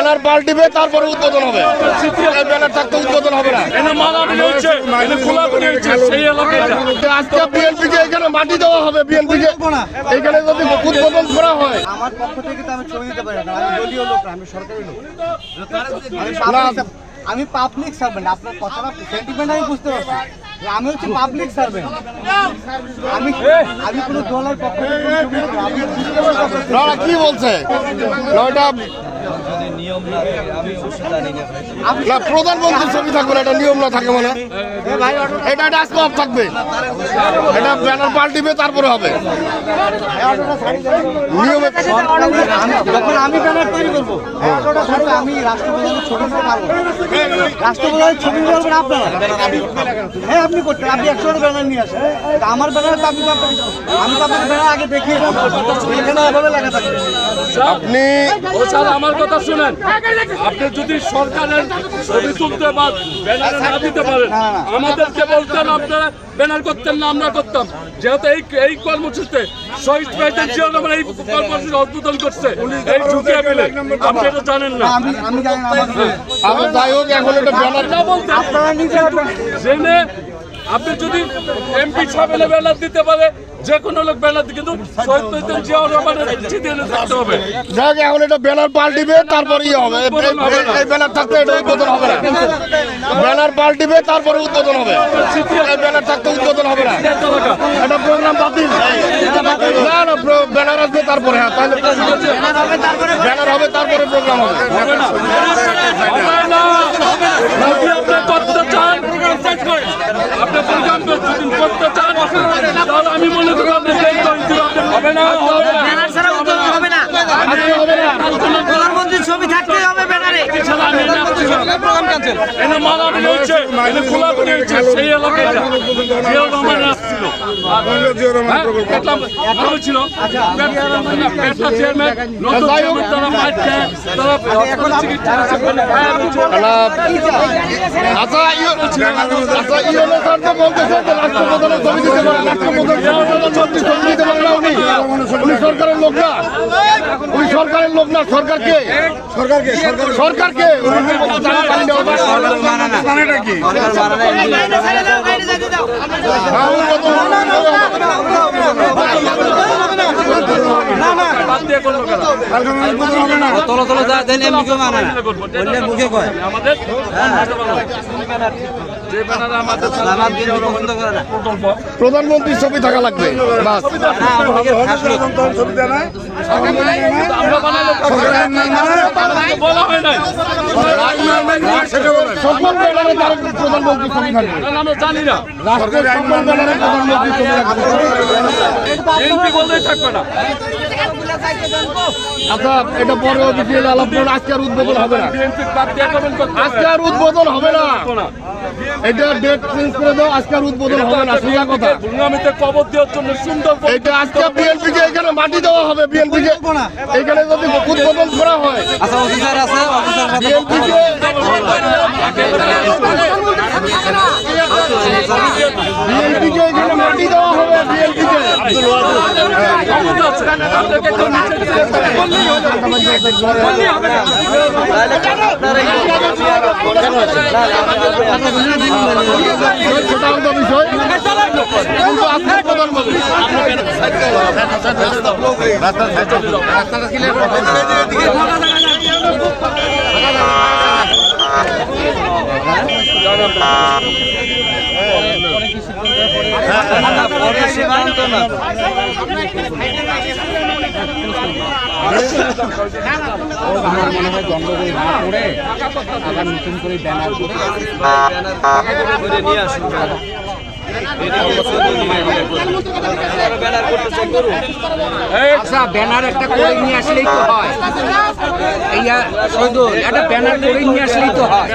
Banner পাল্টিবে তারপরে উদ্বোধন হবে। এই ব্যানার থাকতে উদ্বোধন হবে না। আজকে বিএনপিকে এখানে মাটি দেওয়া হবে। বিএনপিকে এখানে যদি উদ্বোধন করা হয়, আমার পক্ষ থেকে তো আমি ছবি দিতে পারি না। আমি দলীয় লোক না, আমি সরকারি লোক। আমি পাবলিক সার্ভেন্ট। আপনার কথাটা সেন্টিমেন্ট আমি বুঝতে পারছি। আমি হচ্ছে পাবলিক সার্ভেন্ট। আমি কোনো দলের পক্ষ থেকে আমি বুঝতে পারছি না কি বলছে নয়টা না প্রধানমন্ত্রীর ছবি থাকবে না, এটা নিয়ম না থাকে মানে এটা আজকে অফ থাকবে। এটা ব্যানার পাল্টিবে তারপরে হবে নিয়মে। যখন আমি ব্যানার তৈরি করবো আমি রাষ্ট্রপ্রধানের ছবি দিতে পারবো। রাষ্ট্রপ্রধানের ছবি বলবেন আপনারা। হ্যাঁ আপনি করতেন, আপনি 100টা ব্যানার নিয়ে আসেন। আমার ব্যানার তো আমি তো আপনার ব্যানার আগে দেখি এখানে এভাবে লেখা থাকবে। আপনি আমার কথা শুনেন, আপনি যদি সরকারের ছবি তুলতে বা ব্যানার না দিতে পারেন, আমাদেরকে বলতেন, আপনারা ব্যানার করতেন না, আমরা করতাম। যেহেতু এই কর্মসূচিতে শহীদ প্রেসিডেন্ট জিয়া রহমান এই কর্মসূচি উদ্বোধন করছে, এই ঝুঁকিয়ে ফেলে আপনি এটা জানেন না। আমি জানি না। যাই হোক এখন এটা ব্যানার না বলতে আপনারা নিজেরা জেনে আপনি যদি এমপি সাহেবের ব্যানার দিতে পারে, যে কোনো লোক ব্যানার দিতে, কিন্তু শহীদ প্রেসিডেন্ট জিয়া রহমানের চিঠি থাকতে হবে। যাক এখন এটা ব্যানার পাল্টিবে তারপরে হবে। এই ব্যানার থাকতে এটা উদ্বোধন হবে না। ব্যানার পাল্টিবে তারপরে উদ্বোধন হবে। এই ব্যানার থাকতে উদ্বোধন হবে না। এটা প্রোগ্রাম বাতিল না। না ব্যানার আসবে তারপরে। হ্যাঁ তাহলে ব্যানার হবে তারপরে প্রোগ্রাম হবে। আপনি করতে চান, আপনি প্রোগ্রাম করতে চান, তাহলে আমি মনে করি আপনি হবে না, ব্যানার ছাড়া উদ্যোগ হবে না। প্রধানমন্ত্রীর ছবি থাকতেই হবে ব্যানারে। Program cancel. এনে মারামারি হচ্ছে, এনে খোলাখুলি হচ্ছে, সেই এলাকায় জিয়া রহমান আসছিল। ভালো ছিল। পেটটা চেয়ারম্যান, নতুন চেয়ারম্যান তারা মাইক খায়, তারা এখন চিকিৎসা আচ্ছা ইউনো স্যার তো বলতেছে যে রাষ্ট্রপ্রধানের ছবি দিতে পারে। রাষ্ট্রপ্রধানের ছবি দিতে পারে না উনি। উনি সরকারের লোক না। উনি সরকারের লোক না। সরকারকে সরকারকে প্রধানমন্ত্রীর ছবি থাকা লাগবে বাস। বলা হয় নাই, সকল ব্যানারে তার প্রধানমন্ত্রীর ছবি থাকবে। আমরা জানি না, রাষ্ট্রের সকল ব্যানারে প্রধানমন্ত্রীর ছবি থাকবে। বিএনপি বলতেই থাকবে না। আচ্ছা এটা পরে অফিসিয়াল আলাপ করুন। আজকে আর উদ্বোধন হবে না। আজকে আর উদ্বোধন হবে না। এটা ডেট চেঞ্জ করে দাও। আজকে আর উদ্বোধন হবে না। সোজা কথা। ভূমিতে কবর দেওয়ার জন্য সুন্দর এটা আজকে বিএনপিকে এখানে মাটি দেওয়া হবে। বিএনপিকে এখানে যদি উদ্বোধন করা হয়, বিএনপিকে এখানে মাটি দেওয়া হবে। বিএনপিকে সেটা বিষয়। কিন্তু আজকে প্রধানমন্ত্রী আমার মনে হয় গন্ডগোল না করে আবার নতুন করে ব্যানার করে নিয়ে আসুন। আচ্ছা ব্যানার একটা করে নিয়ে আসলেই তো হয়। একটা ব্যানার করে নিয়ে আসলেই তো হয়।